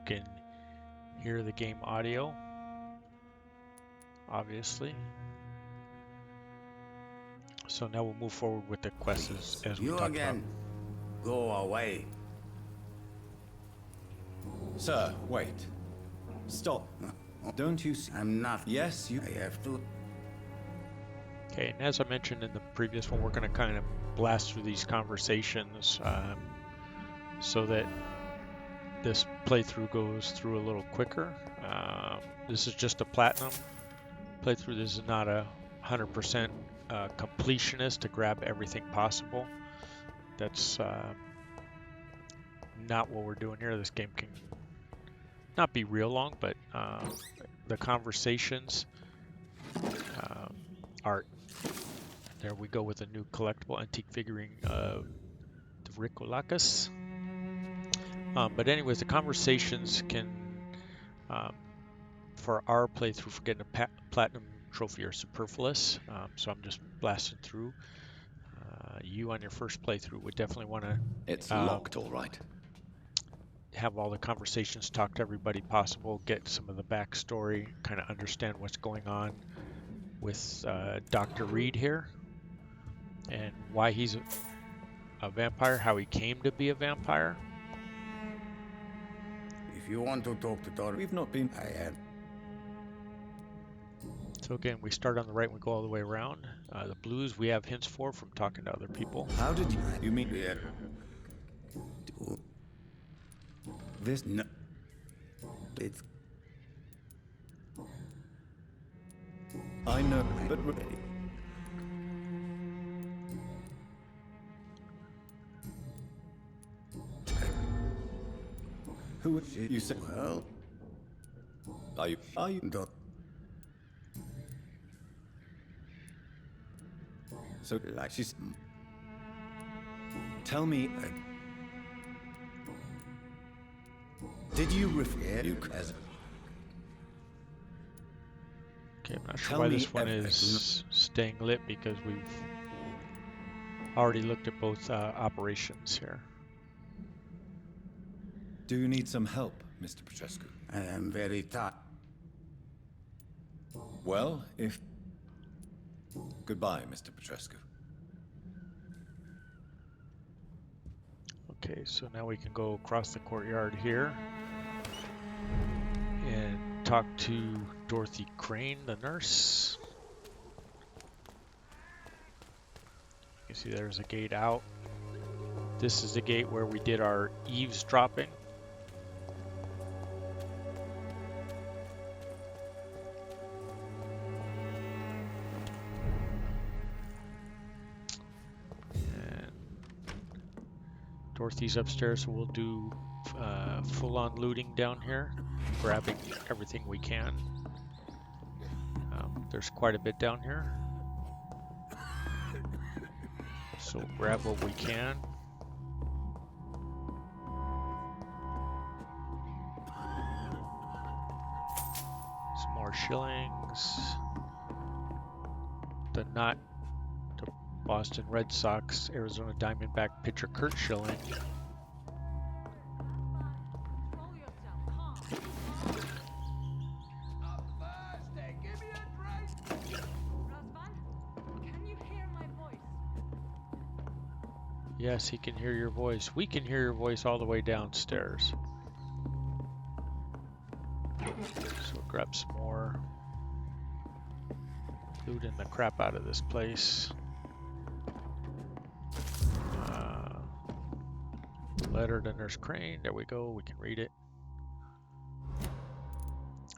can hear the game audio, obviously. So now we'll move forward with the quests as we You talked again. Go away. Sir, wait. Stop. Don't you see? I'm not. Yes, you... I have to. Okay, and as I mentioned in the previous one, we're going to kind of blast through these conversations so that this playthrough goes through a little quicker. This is just a platinum playthrough. This is not a 100% completionist to grab everything possible. That's not what we're doing here. This game can not be real long, but the conversations are... There we go with a new collectible antique figurine of the Ricolacus. But anyways, the conversations can, for our playthrough, for getting a platinum trophy are superfluous. So I'm just blasting through. You on your first playthrough would definitely want to... It's locked, all right. Have all the conversations, talk to everybody possible, get some of the backstory, kind of understand what's going on with Dr. Reed here and why he's a vampire, how he came to be a vampire. If you want to talk to Tor, We've not been... I am. So again, we start on the right and we go all the way around. The blues we have hints for from talking to other people. How did you... You mean... Here. This... No. It's... I know, but... Who would you say? Well... Are you... Don't... So, like she's... Tell me... Did you refer you as... Okay, I'm not sure Tell why me this one everything. is staying lit because we've already looked at both operations here. Do you need some help, Mr. Petrescu? I am very tired. Well, if... Goodbye, Mr. Petrescu. Okay, so now we can go across the courtyard here and talk to Dorothy Crane, the nurse. You can see there's a gate out. This is the gate where we did our eavesdropping. Dorothy's upstairs, so we'll do full-on looting down here, grabbing everything we can. There's quite a bit down here, so we'll grab what we can. Some more shillings. The not Boston Red Sox, Arizona Diamondback pitcher Kurt Schilling. Yes, he can hear your voice. We can hear your voice all the way downstairs. So grab some more. Looting the crap out of this place. Letter to Nurse Crane. There we go. We can read it.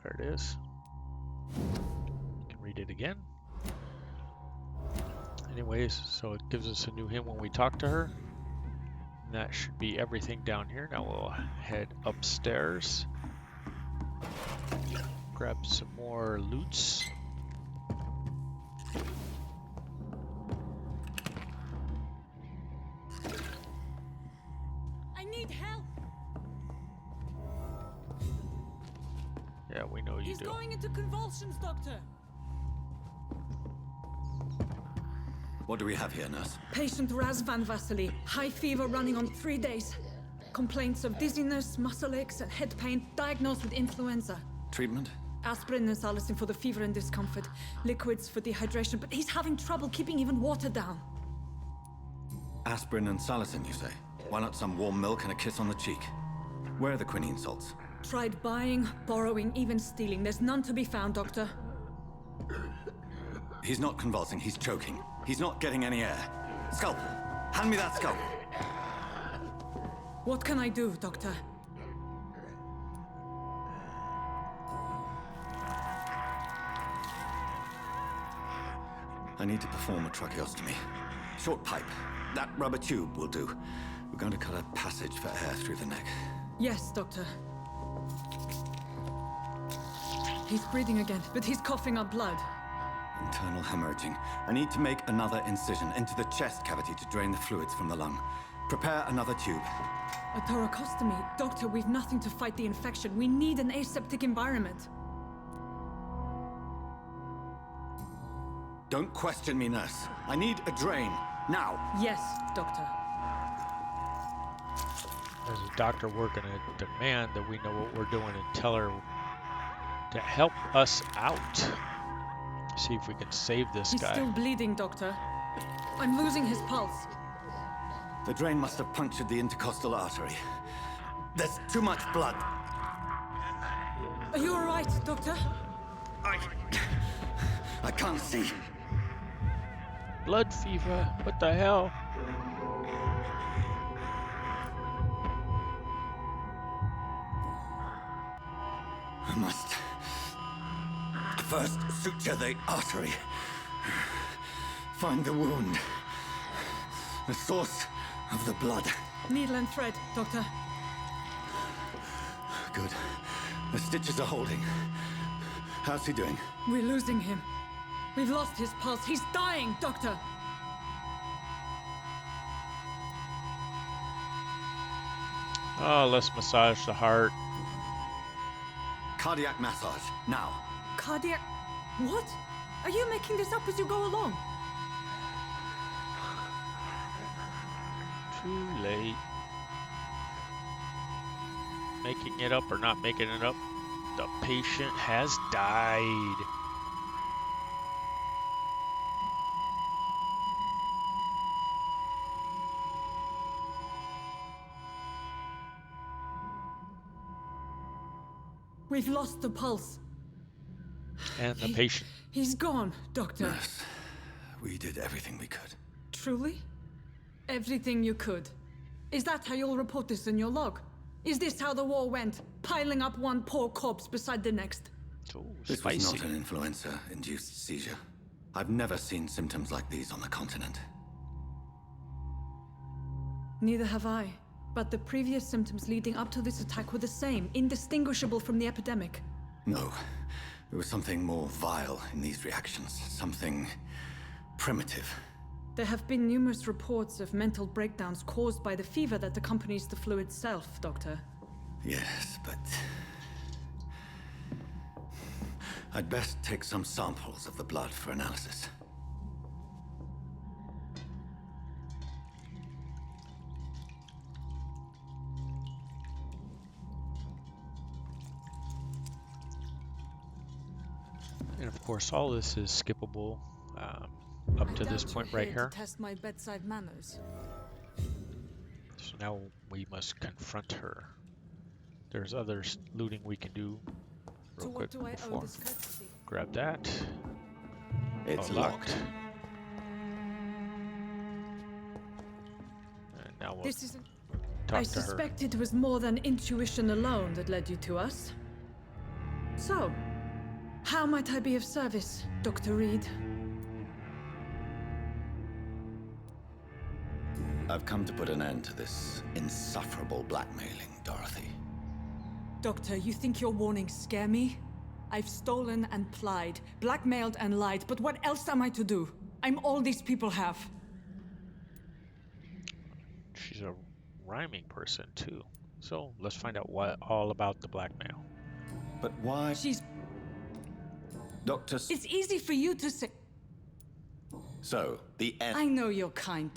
There it is. You can read it again. Anyways, so it gives us a new hint when we talk to her. And that should be everything down here. Now we'll head upstairs. Grab some more loots. Yeah, we know you He's do. going into convulsions, Doctor. What do we have here, nurse? Patient Razz van Vasily. High fever running on 3 days. Complaints of dizziness, muscle aches, and head pain, diagnosed with influenza. Treatment? Aspirin and salicin for the fever and discomfort. Liquids for dehydration, but he's having trouble keeping even water down. Aspirin and salicin, you say? Why not some warm milk and a kiss on the cheek? Where are the quinine salts? Tried buying, borrowing, even stealing. There's none to be found, Doctor. He's not convulsing, he's choking. He's not getting any air. Scalpel! Hand me that scalpel! What can I do, Doctor? I need to perform a tracheostomy. Short pipe. That rubber tube will do. We're going to cut a passage for air through the neck. Yes, Doctor. He's breathing again, but he's coughing up blood. Internal hemorrhaging. I need to make another incision into the chest cavity to drain the fluids from the lung. Prepare another tube. A thoracostomy? Doctor, we've nothing to fight the infection. We need an aseptic environment. Don't question me, nurse. I need a drain. Now. Yes, Doctor. As a doctor, we're going to demand that we know what we're doing and tell her to help us out. See if we can save this He's guy. still bleeding, Doctor. I'm losing his pulse. The drain must have punctured the intercostal artery. There's too much blood. Are you all right, Doctor? I can't see. Blood fever. What the hell? I must first suture the artery. Find the wound. The source of the blood. Needle and thread, Doctor. Good. The stitches are holding. How's he doing? We're losing him. We've lost his pulse. He's dying, Doctor. Oh, let's massage the heart. Cardiac massage, now. Cardiac... What? Are you making this up as you go along? Too late. Making it up or not making it up, the patient has died. We've lost the pulse. And the patient. He's gone, Doctor. Nurse, we did everything we could. Truly? Everything you could. Is that how you'll report this in your log? Is this how the war went? Piling up one poor corpse beside the next? Oh, This spicy. was not an influenza-induced seizure. I've never seen symptoms like these on the continent. Neither have I. But the previous symptoms leading up to this attack were the same, indistinguishable from the epidemic. No, there was something more vile in these reactions. Something primitive. There have been numerous reports of mental breakdowns caused by the fever that accompanies the fluid self, Doctor. Yes, but... I'd best take some samples of the blood for analysis. And of course, all this is skippable up to this point right here. To test my bedside manners. So now we must confront her. There's other looting we can do real quick Do I owe before. this courtesy? Grab that. It's Oh, locked. And now we'll This isn't... talk I to her. suspect it was more than intuition alone that led you to us. So, how might I be of service, Dr. Reed? I've come to put an end to this insufferable blackmailing, Dorothy. Doctor, you think your warnings scare me? I've stolen and plied, blackmailed and lied, but what else am I to do? I'm all these people have. She's a rhyming person too. So let's find out all about the blackmail. But why... She's... Dr. It's easy for you to say... So, the end... I know you're kind,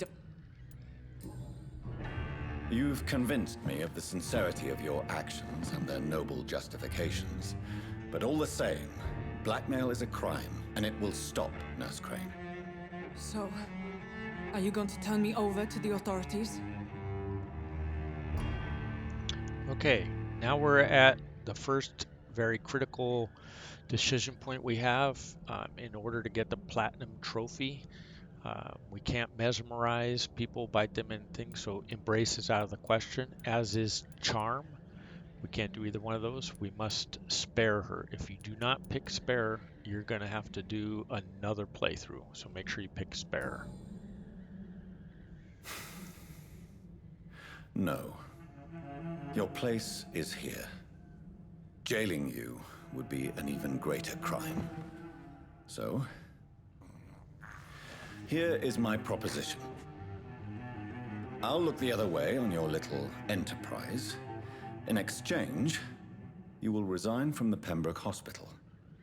You've convinced me of the sincerity of your actions and their noble justifications. But all the same, blackmail is a crime, and it will stop, Nurse Crane. So, are you going to turn me over to the authorities? Okay, now we're at the first very critical decision point we have in order to get the platinum trophy. We can't mesmerize people, bite them, and things, so embrace is out of the question, as is charm. We can't do either one of those. We must spare her. If you do not pick spare, you're going to have to do another playthrough, so make sure you pick spare. No. Your place is here. Jailing you would be an even greater crime. So, here is my proposition. I'll look the other way on your little enterprise. In exchange, you will resign from the Pembroke Hospital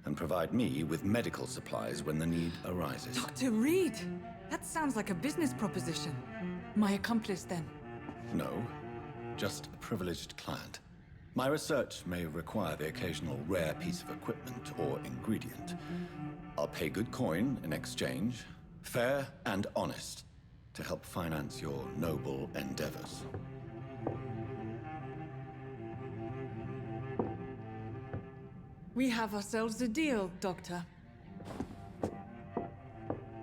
and provide me with medical supplies when the need arises. Dr. Reed! That sounds like a business proposition. My accomplice, then? No, just a privileged client. My research may require the occasional rare piece of equipment or ingredient. I'll pay good coin in exchange, fair and honest, to help finance your noble endeavors. We have ourselves a deal, Doctor.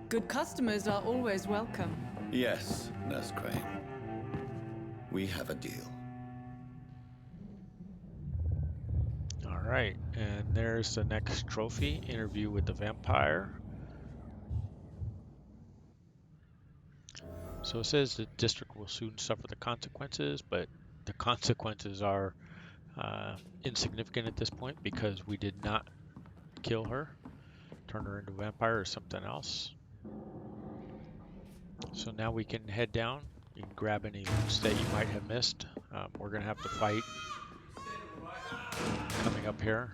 Good customers are always welcome. Yes, Nurse Crane. We have a deal. All right, and there's the next trophy, interview with the vampire. So it says the district will soon suffer the consequences, but the consequences are insignificant at this point because we did not kill her, turn her into a vampire or something else. So now we can head down. You can grab any loot that you might have missed. We're going to have to fight coming up here.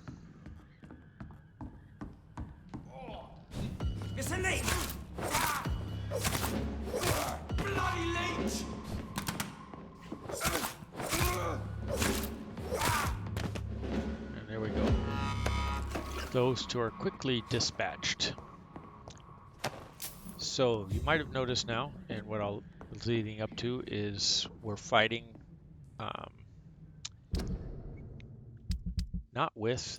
It's a leech! Bloody leech! And there we go. Those two are quickly dispatched. So you might have noticed now, and what I was leading up to is we're fighting not with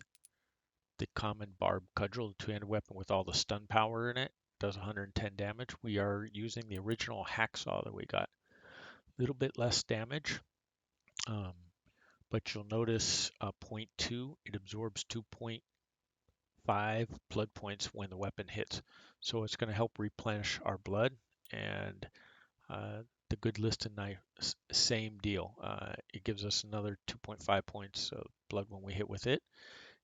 the common barbed cudgel, the two-handed weapon with all the stun power in it, does 110 damage. We are using the original hacksaw that we got. A little bit less damage, but you'll notice 0.2, it absorbs 2.5 blood points when the weapon hits. So it's going to help replenish our blood, and the good listed knife, same deal. It gives us another 2.5 points of blood when we hit with it,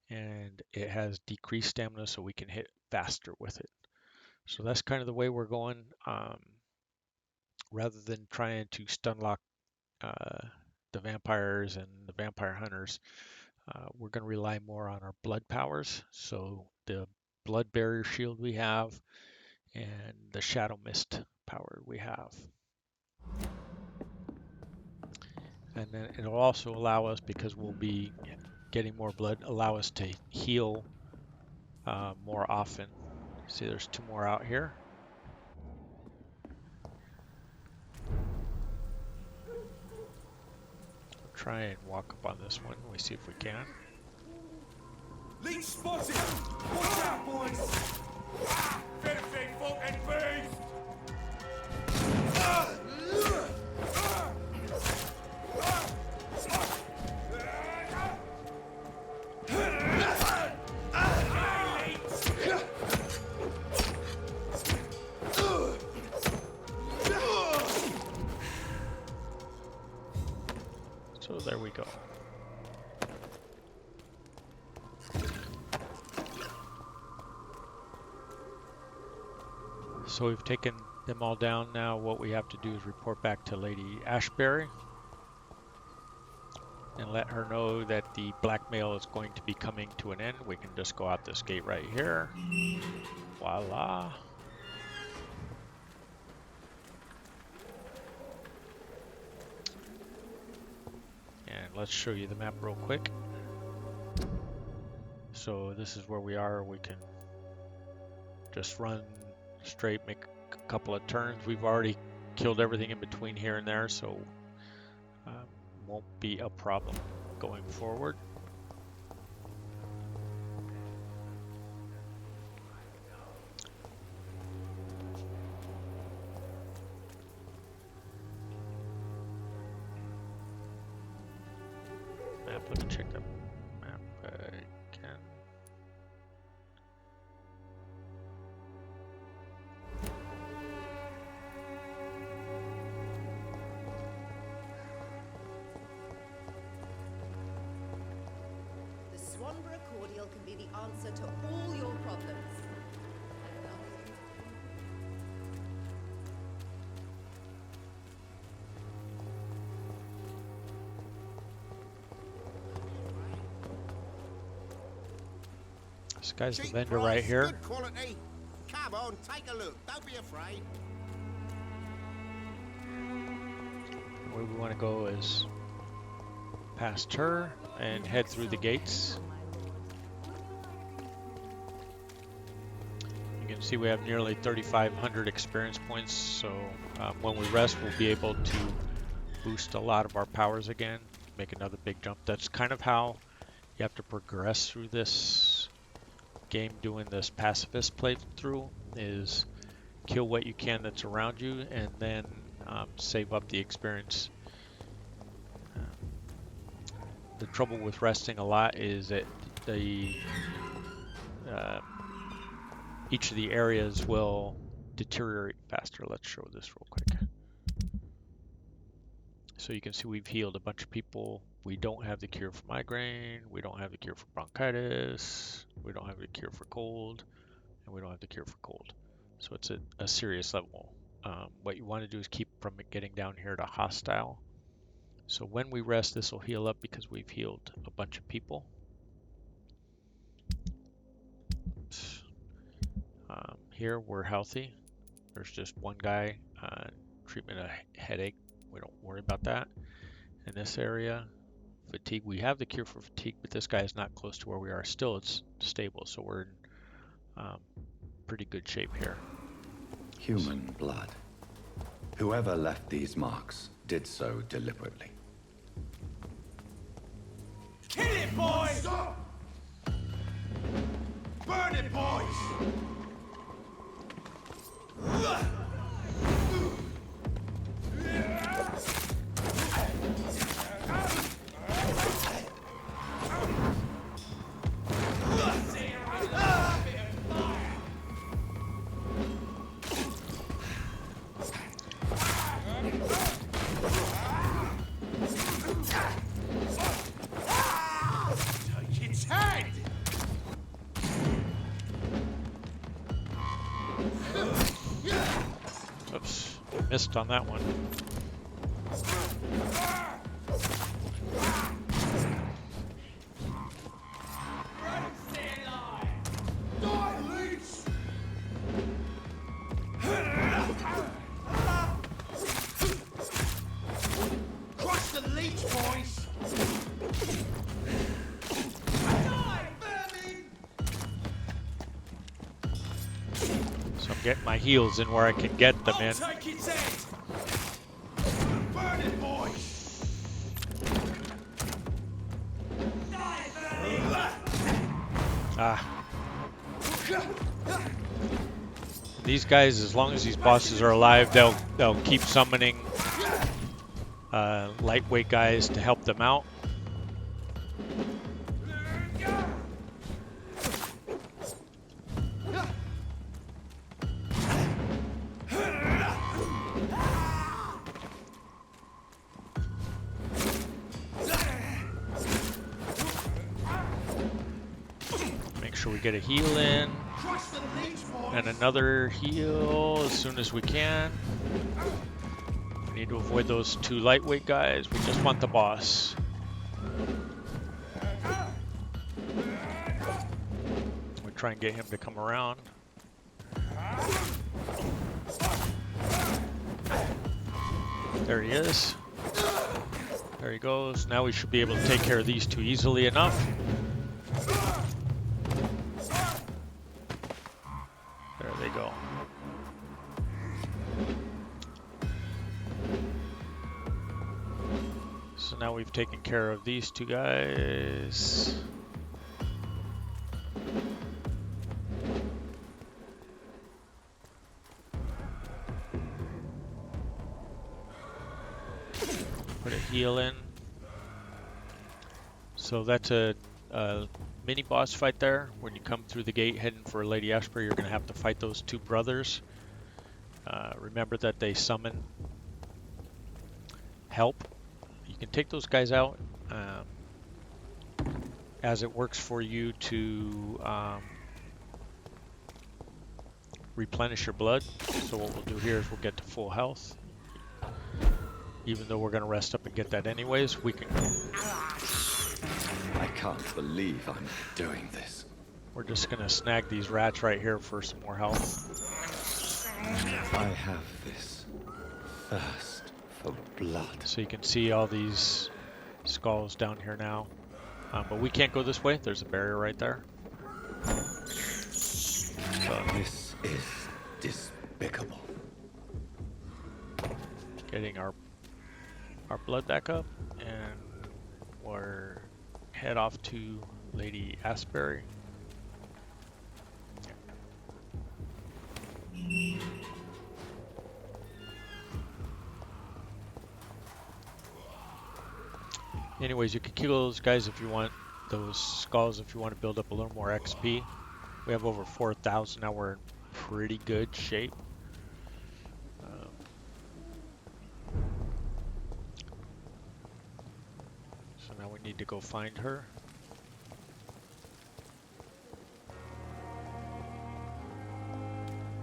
and it has decreased stamina so we can hit faster with it. So that's kind of the way we're going. Rather than trying to stun lock the vampires and the vampire hunters, we're going to rely more on our blood powers. So the blood barrier shield we have and the shadow mist power we have. And then it'll also allow us, because we'll be getting more blood, allow us to heal more often. See, there's two more out here. We'll try and walk up on this one. We see if we can. Leech spotted! Watch out, boys! Benefit folk and beast! So there we go. So we've taken them all down. Now what we have to do is report back to Lady Ashbury and let her know that the blackmail is going to be coming to an end. We can just go out this gate right here. Voila. let's show you the map real quick. So this is where we are. We can just run straight, make a couple of turns. We've already killed everything in between here and there, so won't be a problem going forward. Map, let me check the map again. The Swanborough cordial can be the answer to all your problems. This guy's the Cheap vendor price, right here. Good quality. Come on, take a look. Don't be afraid. Where we want to go is past her and head through the gates. You can see we have nearly 3,500 experience points, so when we rest we'll be able to boost a lot of our powers again, make another big jump. That's kind of how you have to progress through this game, doing this pacifist playthrough, is kill what you can that's around you and then save up the experience. The trouble with resting a lot is that the each of the areas will deteriorate faster. Let's show this real quick. So you can see we've healed a bunch of people. We don't have the cure for migraine, we don't have the cure for bronchitis, we don't have the cure for cold, and we don't have the cure for cold. So it's a serious level. What you want to do is keep from it getting down here to hostile. So when we rest, this will heal up because we've healed a bunch of people. Here we're healthy. There's just one guy, treatment of headache. We don't worry about that. In this area, fatigue, we have the cure for fatigue, but this guy is not close to where we are. Still, it's stable, so we're in pretty good shape here. Human blood. Whoever left these marks did so deliberately. Kill it, boys! Stop! Burn it, boys! Take its head! Oops, missed on that one. Die, leech! Crush the leech, boys! Die, vermin! So I'm getting my heals in where I can get them in. Take its head! Burn it, boys! Die, vermin! Ah. These guys, as long as these bosses are alive, they'll keep summoning lightweight guys to help them out. Make sure we get a heal in. Crush the leech, boys! And another heal as soon as we can. We need to avoid those two lightweight guys. We just want the boss. We try and get him to come around. There he is. There he goes. Now we should be able to take care of these two easily enough. There they go. So now we've taken care of these two guys. Put a heal in. So that's a mini boss fight there. When you come through the gate heading for Lady Ashbury, you're going to have to fight those two brothers. Remember that they summon help. You can take those guys out as it works for you to replenish your blood. So what we'll do here is we'll get to full health. Even though we're going to rest up and get that anyways, we can... I can't believe I'm doing this. We're just going to snag these rats right here for some more health. I have this thirst for blood. So you can see all these skulls down here now. But we can't go this way. There's a barrier right there. So This is despicable. getting our blood back up, and we're head off to Lady Ashbury. Anyways, you can kill those guys if you want, those skulls if you want to build up a little more XP. We have over 4,000 now. We're in pretty good shape. So now we need to go find her.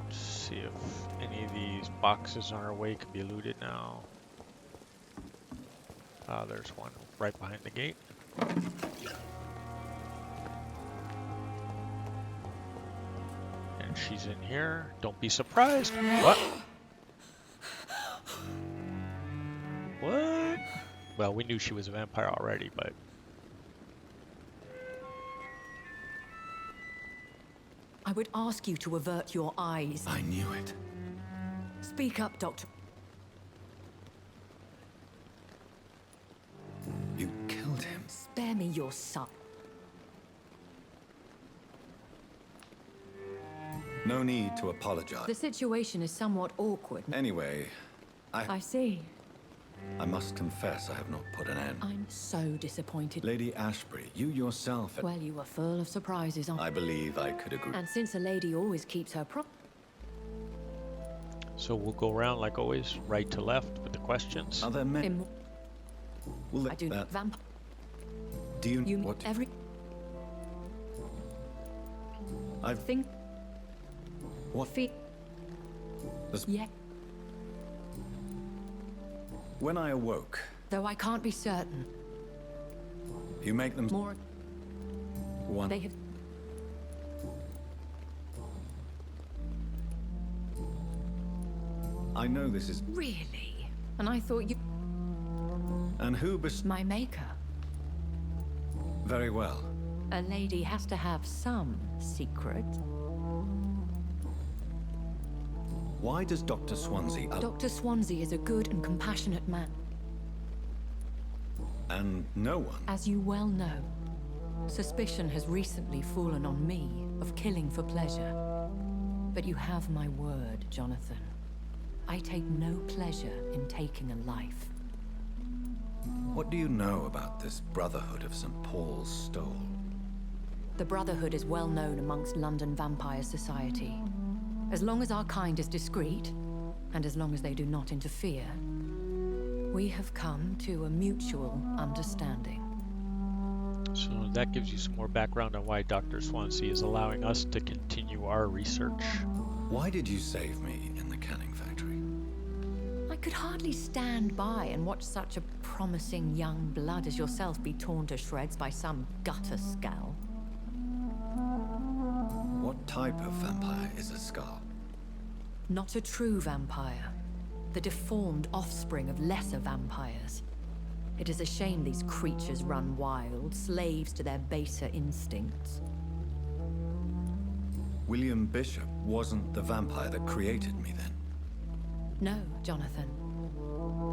See if any of these boxes on our way can be looted now. There's one right behind the gate. And she's in here. Don't be surprised. What? What? Well, we knew she was a vampire already, but... I would ask you to avert your eyes. I knew it. Speak up, Doctor. You killed him. Spare me your son. No need to apologize. The situation is somewhat awkward. Anyway, I see. I must confess I have not put an end. I'm so disappointed. Lady Ashbury, you yourself... Well, you were full of surprises, I believe I could agree. And since a lady always keeps her So we'll go around like always, right to left with the questions. Are there men? Will I do vamp. Do you... You what? every... I think... What? Feet. Yeah. When I awoke, Though I can't be certain. you make them... More. One... They have... I know this is... Really? And I thought you... And who My maker. Very well. A lady has to have some secret. Why does Dr. Swansea... Dr. Swansea is a good and compassionate man. And no one... As you well know, suspicion has recently fallen on me of killing for pleasure. But you have my word, Jonathan. I take no pleasure in taking a life. What do you know about this Brotherhood of St. Paul's Stole? The Brotherhood is well known amongst London Vampire Society. As long as our kind is discreet, and as long as they do not interfere, we have come to a mutual understanding. So that gives you some more background on why Dr. Swansea is allowing us to continue our research. Why did you save me in the canning factory? I could hardly stand by and watch such a promising young blood as yourself be torn to shreds by some gutter scowl. What type of vampire is a Scar? Not a true vampire. The deformed offspring of lesser vampires. It is a shame these creatures run wild, slaves to their baser instincts. William Bishop wasn't the vampire that created me then. No, Jonathan.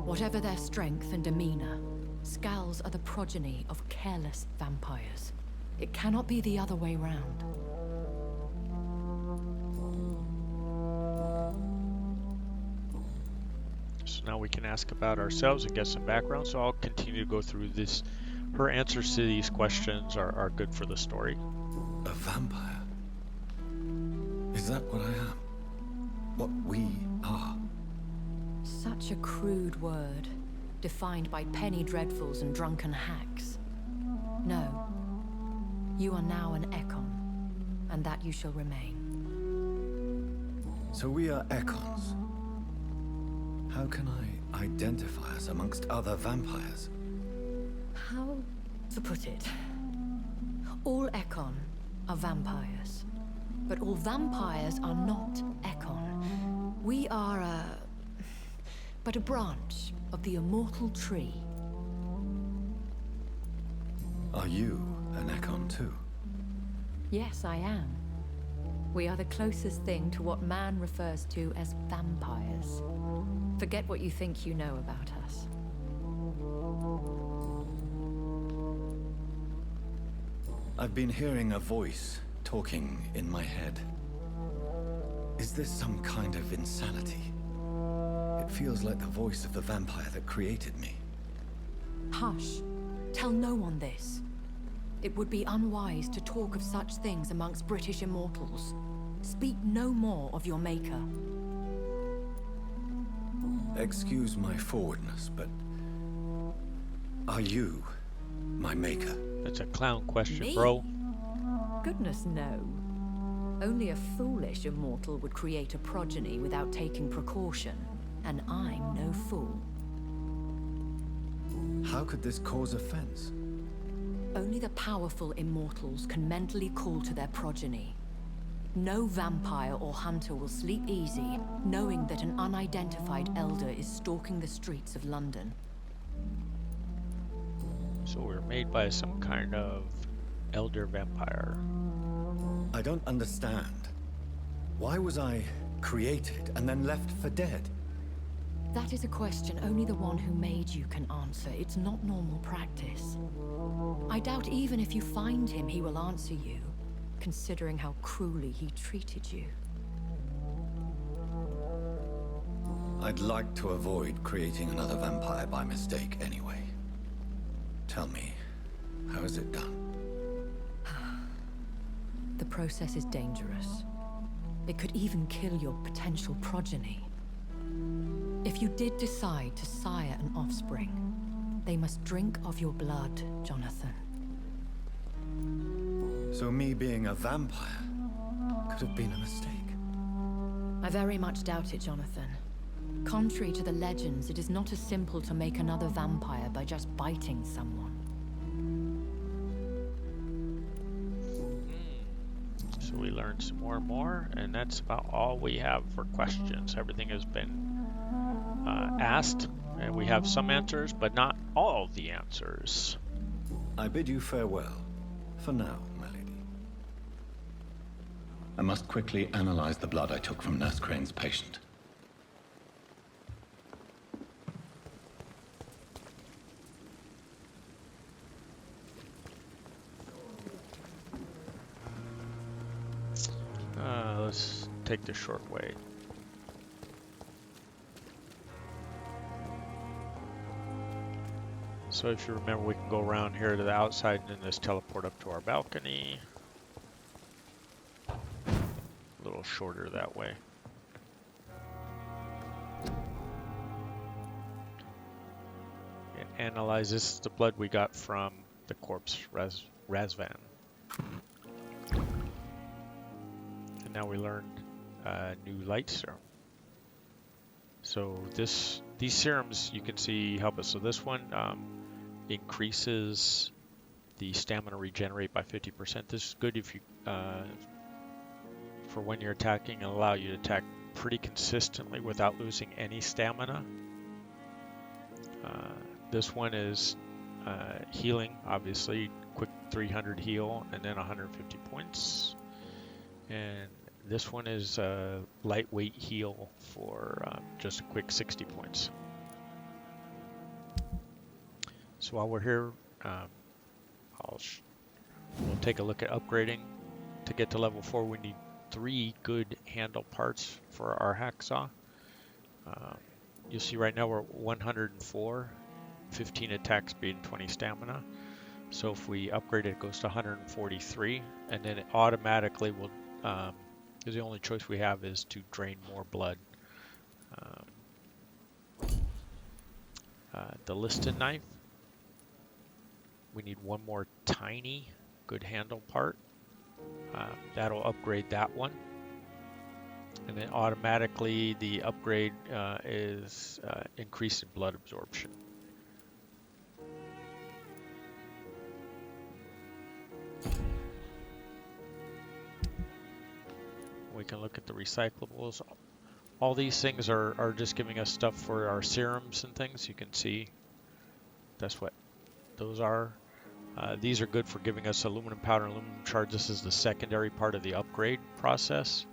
Whatever their strength and demeanor, Skulls are the progeny of careless vampires. It cannot be the other way round. So now we can ask about ourselves and get some background. So I'll continue to go through this. Her answers to these questions are good for the story. A vampire? Is that what I am? What we are? Such a crude word, defined by penny dreadfuls and drunken hacks. No. You are now an Ekon, and that you shall remain. So we are Ekons. How can I identify us amongst other vampires? How to put it? All Ekon are vampires, but all vampires are not Ekon. We are but a branch of the immortal tree. Are you an Ekon too? Yes, I am. We are the closest thing to what man refers to as vampires. Forget what you think you know about us. I've been hearing a voice talking in my head. Is this some kind of insanity? It feels like the voice of the vampire that created me. Hush. Tell no one this. It would be unwise to talk of such things amongst British immortals. Speak no more of your maker. Excuse my forwardness, but are you my maker? That's a clown question, Me? bro. Goodness, no. Only a foolish immortal would create a progeny without taking precaution, and I'm no fool. How could this cause offense? Only the powerful immortals can mentally call to their progeny. No vampire or hunter will sleep easy, knowing that an unidentified elder is stalking the streets of London. So we're made by some kind of elder vampire. I don't understand. Why was I created and then left for dead? That is a question only the one who made you can answer. It's not normal practice. I doubt even if you find him, he will answer you, considering how cruelly he treated you. I'd like to avoid creating another vampire by mistake anyway. Tell me, how is it done? The process is dangerous. It could even kill your potential progeny. If you did decide to sire an offspring, they must drink of your blood, Jonathan. So me being a vampire could have been a mistake. I very much doubt it, Jonathan. Contrary to the legends, it is not as simple to make another vampire by just biting someone. So we learned some more and more, and that's about all we have for questions. Everything has been asked, and we have some answers, but not all the answers. I bid you farewell, for now, my lady. I must quickly analyze the blood I took from Nurse Crane's patient. Let's take the short way. So if you remember, we can go around here to the outside and then just teleport up to our balcony. A little shorter that way. And analyze this is the blood we got from the corpse Razvan. And now we learned new light serum. So these serums you can see help us. So this one increases the stamina regenerate by 50%. This is good if you for when you're attacking and allow you to attack pretty consistently without losing any stamina. this one is healing, obviously, quick 300 heal and then 150 points. And this one is lightweight heal for just a quick 60 points. So while we're here, we'll take a look at upgrading. To get to level 4, we need 3 good handle parts for our hacksaw. You'll see right now we're at 104, 15 attack speed, and 20 stamina. So if we upgrade it, it goes to 143, and then it automatically will, the only choice we have is to drain more blood. The listed knife, we need one more tiny good handle part. That'll upgrade that one. And then automatically the upgrade is increase in blood absorption. We can look at the recyclables. All these things are just giving us stuff for our serums and things. You can see that's what those are. These are good for giving us aluminum powder and aluminum shards. This is the secondary part of the upgrade process.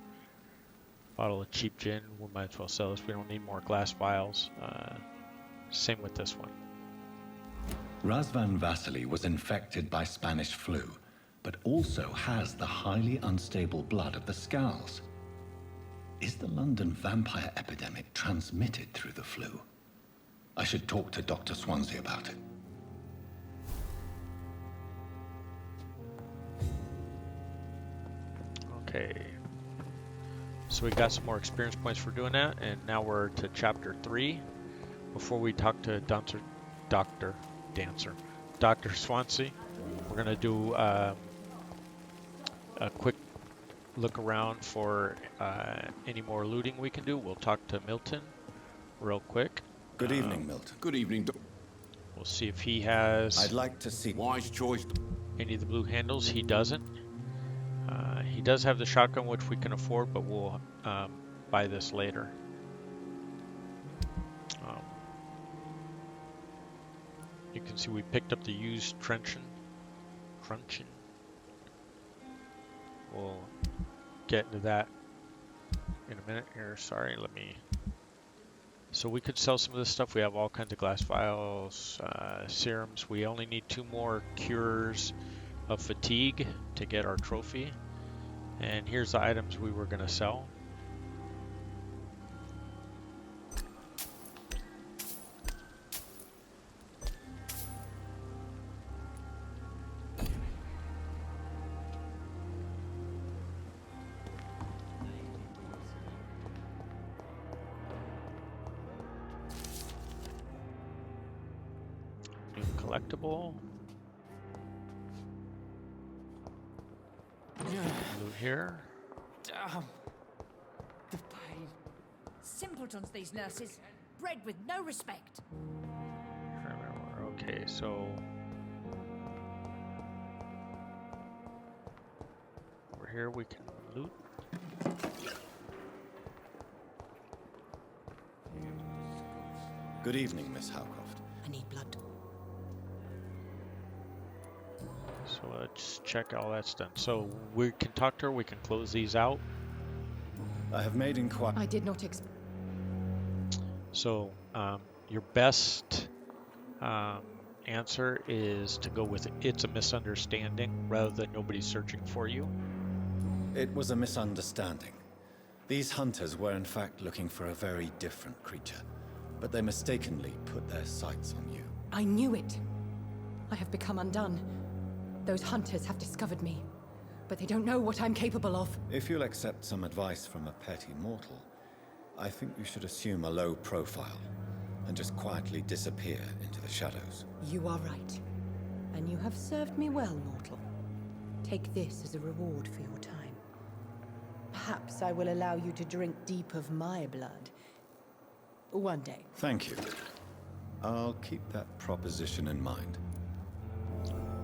Bottle of cheap gin, we might as well sell this. We don't need more glass vials. Same with this one. Razvan Vasily was infected by Spanish flu, but also has the highly unstable blood of the Scowls. Is the London vampire epidemic transmitted through the flu? I should talk to Dr. Swansea about it. Okay. So we got some more experience points for doing that, and now we're to chapter 3. Before we talk to Dr. Swansea, we're gonna do a quick look around for any more looting we can do. We'll talk to Milton real quick. Good evening, Milton. Good evening, We'll see if he has I'd like to see wise choice. any of the blue handles. He doesn't. He does have the shotgun, which we can afford, but we'll buy this later. You can see we picked up the used truncheon. We'll get into that in a minute here. Sorry, let me. So we could sell some of this stuff. We have all kinds of glass vials, serums. We only need 2 more cures of fatigue to get our trophy. And here's the items we were going to sell. New collectible. Loot here. Damn. The pain. Simpletons, these nurses. Bred with no respect. Okay, so over here we can loot. Good evening, Miss Howcroft. I need blood. So let's check all that's done. So we can talk to her, we can close these out. I have made inquiry. I did not expect. So your best answer is to go with it's a misunderstanding rather than nobody's searching for you. It was a misunderstanding. These hunters were in fact looking for a very different creature, but they mistakenly put their sights on you. I knew it. I have become undone. Those hunters have discovered me, but they don't know what I'm capable of. If you'll accept some advice from a petty mortal, I think you should assume a low profile and just quietly disappear into the shadows. You are right. And you have served me well, mortal. Take this as a reward for your time. Perhaps I will allow you to drink deep of my blood. One day. Thank you. I'll keep that proposition in mind.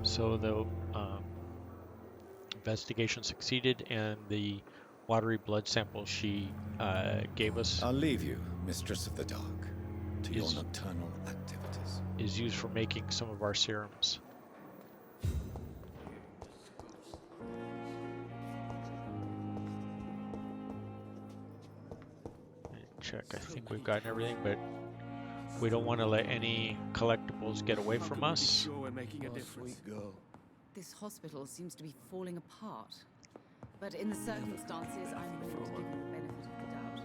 So the investigation succeeded, and the watery blood sample she gave us. I'll leave you, Mistress of the Dark, to your Is- nocturnal activities. is used for making some of our serums. Check, I think we've gotten everything, but we don't want to let any collectibles get away from us. Sure we're making a difference. This hospital seems to be falling apart. But in the circumstances, I'm willing to give you the benefit of the doubt.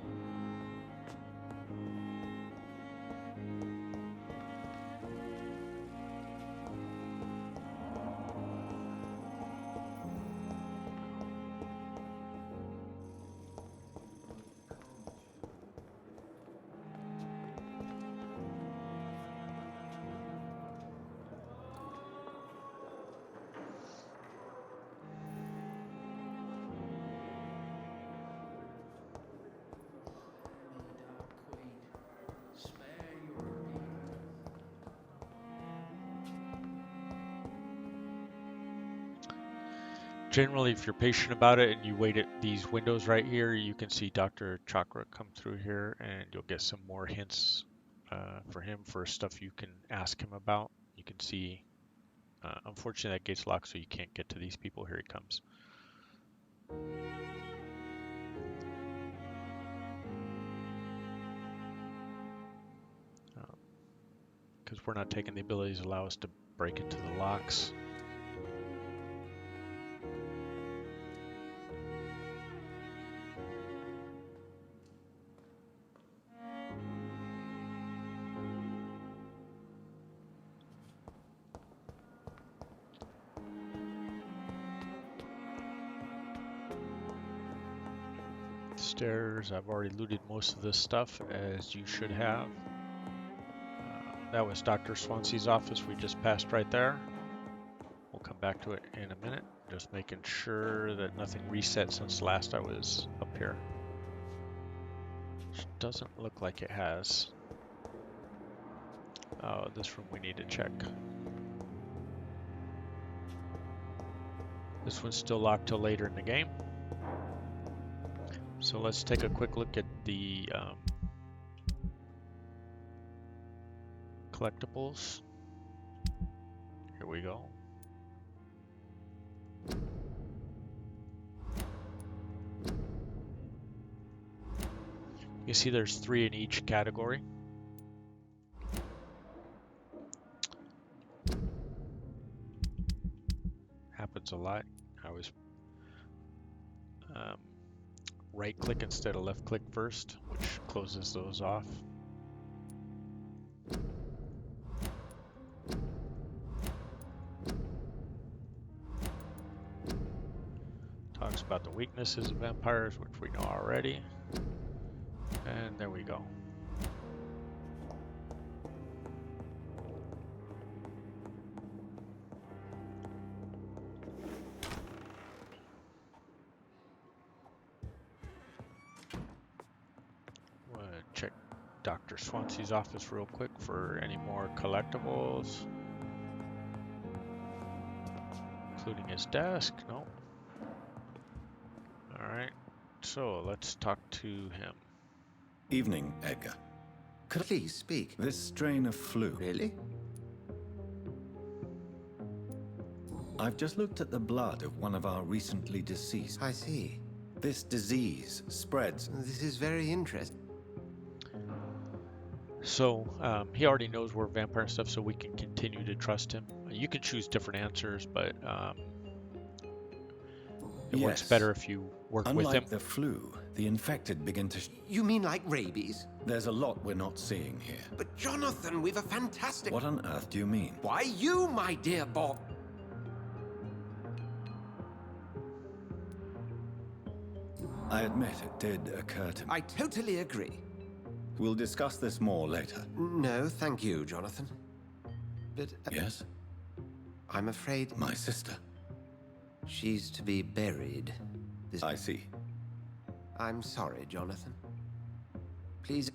Generally, if you're patient about it and you wait at these windows right here, you can see Dr. Chakra come through here, and you'll get some more hints for him for stuff you can ask him about. You can see, unfortunately, that gate's locked, so you can't get to these people. Here he comes. Because we're not taking the abilities that allow us to break into the locks. Stairs, I've already looted most of this stuff, as you should have. That was Dr. Swansea's office. We just passed right there. We'll come back to it in a minute. Just making sure that nothing reset since last I was up here. Which doesn't look like it has. Oh, this room we need to check. This one's still locked till later in the game. So let's take a quick look at the collectibles. Here we go. You see there's 3 in each category. Happens a lot. I was right click instead of left click first, which closes those off. Talks about the weaknesses of vampires, which we know already. And there we go. Check Dr. Swansea's office real quick for any more collectibles, including his desk. No. Alright, so let's talk to him. Evening, Edgar. Could please speak? This strain of flu. Really? I've just looked at the blood of one of our recently deceased. I see. This disease spreads. This is very interesting. So he already knows we're vampire and stuff, so we can continue to trust him. You can choose different answers, but it works better if you work with him. Unlike the flu, the infected begin to... You mean like rabies? There's a lot we're not seeing here. But Jonathan, we've a fantastic... What on earth do you mean? Why, you, my dear Bob. I admit it did occur to me. I totally agree. We'll discuss this more later. No, thank you, Jonathan. But... Yes? I'm afraid... My sister. She's to be buried. I see. I'm sorry, Jonathan. Please...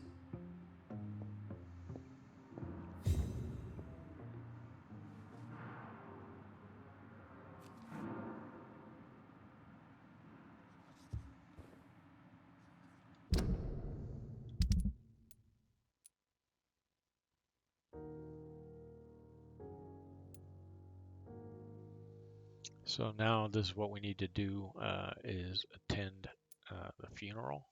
So now this is what we need to do, is attend the funeral.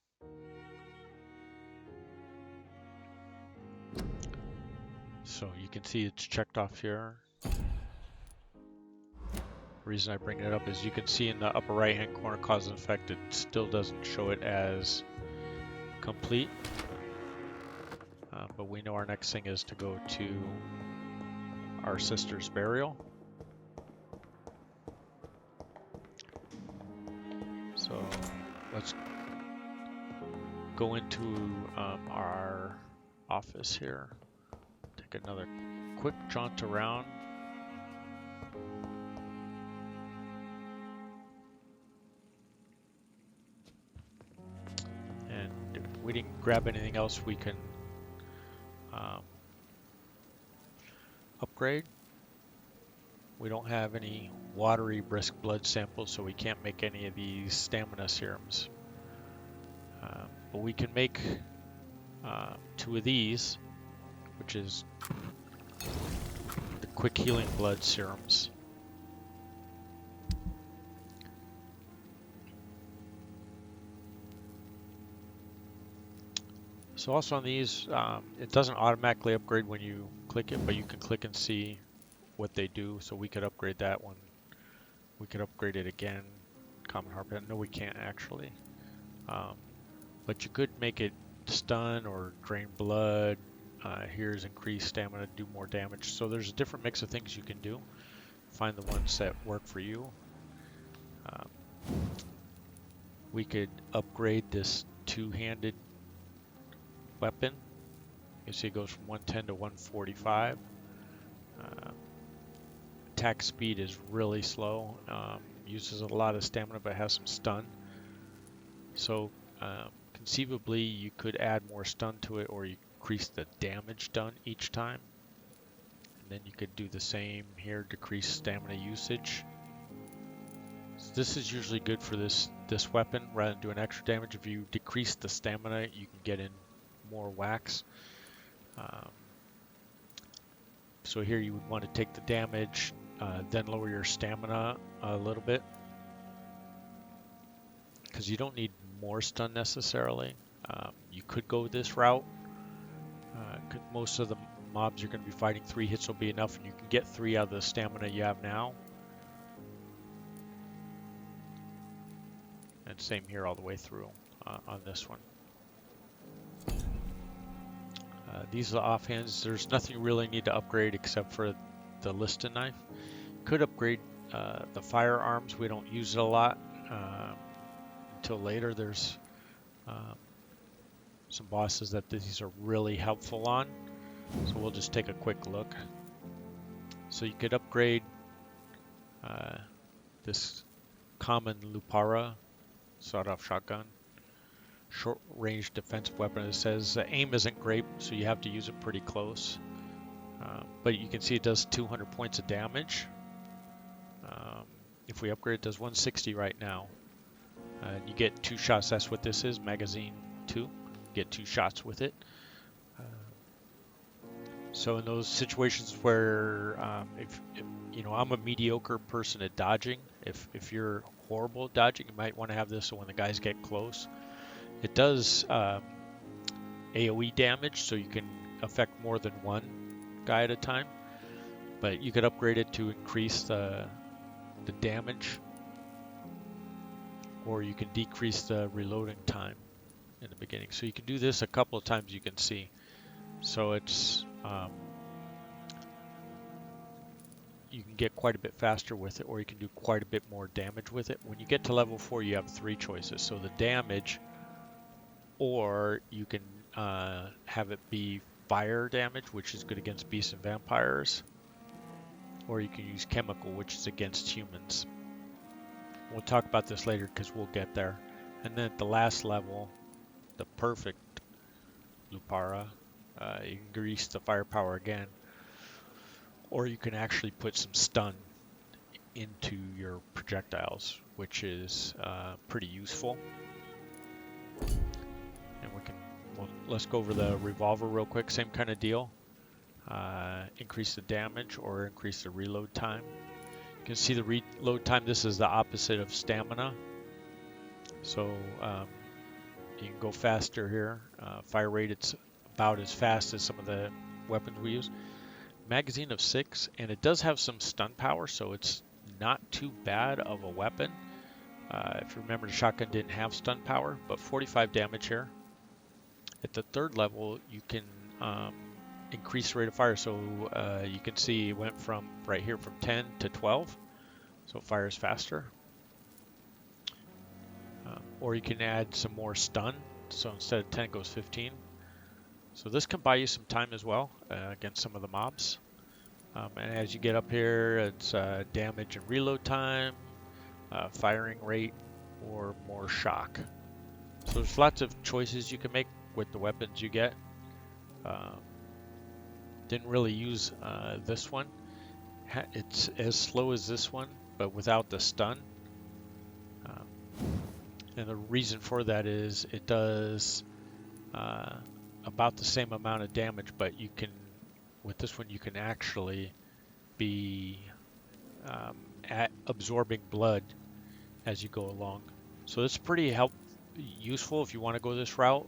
So you can see it's checked off here. The reason I bring it up is you can see in the upper right hand corner cause and effect, it still doesn't show it as complete. But we know our next thing is to go to our sister's burial. So let's go into our office here. Take another quick jaunt around. And if we didn't grab anything else we can upgrade. We don't have any watery brisk blood samples, so we can't make any of these stamina serums. But we can make 2 of these, which is the quick healing blood serums. So also on these, it doesn't automatically upgrade when you click it, but you can click and see what they do. So we could upgrade that one. We could upgrade it again. Common Harpet. No, we can't actually. But you could make it stun or drain blood. Here's increased stamina, do more damage. So there's a different mix of things you can do. Find the ones that work for you. We could upgrade this 2-handed weapon. You see it goes from 110 to 145. Attack speed is really slow. Uses a lot of stamina but has some stun. So conceivably you could add more stun to it, or you increase the damage done each time. And then you could do the same here, decrease stamina usage. So this is usually good for this weapon rather than doing extra damage. If you decrease the stamina, you can get in more whacks. So here you would want to take the damage, then lower your stamina a little bit, because you don't need more stun necessarily. You could go this route. Most of the mobs you're going to be fighting, 3 hits will be enough, and you can get 3 out of the stamina you have now. And same here all the way through on this one. These are the offhands. There's nothing you really need to upgrade except for the Liston knife. Could upgrade the firearms. We don't use it a lot until later. There's some bosses that these are really helpful on. So we'll just take a quick look. So you could upgrade this common LUPARA sawed-off shotgun. Short-range defensive weapon. It says aim isn't great, so you have to use it pretty close. But you can see it does 200 points of damage. If we upgrade, it does 160 right now. You get 2 shots. That's what this is, magazine 2. You get 2 shots with it. So in those situations where, if you know, I'm a mediocre person at dodging. If you're horrible at dodging, you might want to have this so when the guys get close. It does AoE damage, so you can affect more than one guy at a time. But you could upgrade it to increase the damage, or you can decrease the reloading time in the beginning. So you can do this a couple of times, you can see. So it's you can get quite a bit faster with it, or you can do quite a bit more damage with it. When you get to level 4, you have 3 choices. So the damage, or you can have it be fire damage, which is good against beasts and vampires, or you can use chemical, which is against humans. We'll talk about this later because we'll get there. And then at the last level, the perfect LUPARA, you can grease the firepower again, or you can actually put some stun into your projectiles, which is pretty useful. And let's go over the revolver real quick. Same kind of deal. Increase the damage or increase the reload time. You can see the reload time. This is the opposite of stamina. So you can go faster here. Fire rate, it's about as fast as some of the weapons we use. Magazine of 6, and it does have some stun power, so it's not too bad of a weapon. If you remember, the shotgun didn't have stun power, but 45 damage here. At the 3rd level, you can increase the rate of fire, so you can see it went from right here from 10 to 12, so it fires faster. Or you can add some more stun, so instead of 10 it goes 15. So this can buy you some time as well against some of the mobs. And as you get up here, it's damage and reload time, firing rate, or more shock. So there's lots of choices you can make with the weapons you get. Didn't really use this one. It's as slow as this one, but without the stun. And the reason for that is it does about the same amount of damage, but you can, with this one, you can actually be absorbing blood as you go along. So it's pretty useful if you want to go this route.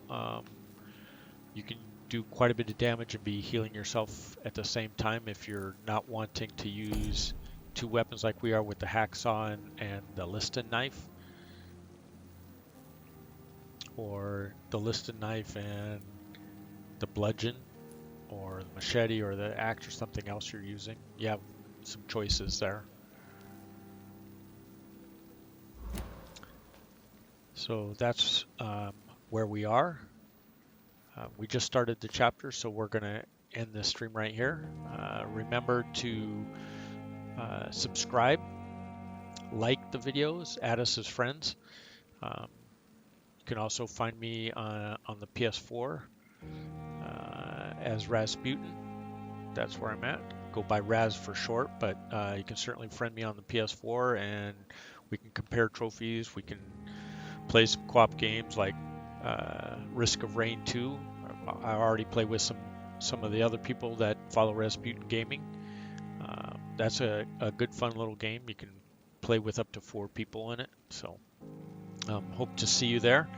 You can do quite a bit of damage and be healing yourself at the same time if you're not wanting to use 2 weapons like we are with the hacksaw and the Liston knife. Or the Liston knife and the bludgeon, or the machete, or the axe, or something else you're using. You have some choices there. So that's where we are. We just started the chapter, so we're going to end this stream right here. Remember to subscribe, like the videos, add us as friends. You can also find me on the PS4 as Rasputin. That's where I'm at. Go by Razz for short, but you can certainly friend me on the PS4 and we can compare trophies. We can play some co-op games like Risk of Rain 2. I already play with some of the other people that follow Rasputin Gaming. That's a good fun little game. You can play with up to 4 people in it. So hope to see you there.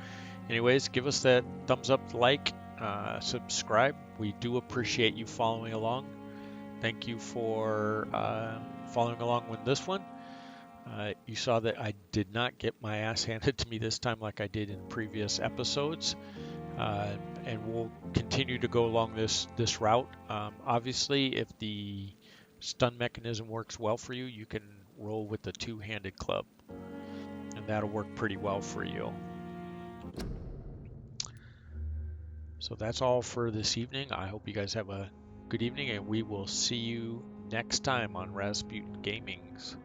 Anyways, give us that thumbs up, like, subscribe. We do appreciate you following along. Thank you for following along with this one. You saw that I did not get my ass handed to me this time like I did in previous episodes. And we'll continue to go along this route. Obviously, if the stun mechanism works well for you, you can roll with the 2-handed club. And that'll work pretty well for you. So that's all for this evening. I hope you guys have a good evening, and we will see you next time on Rasputin Gaming's.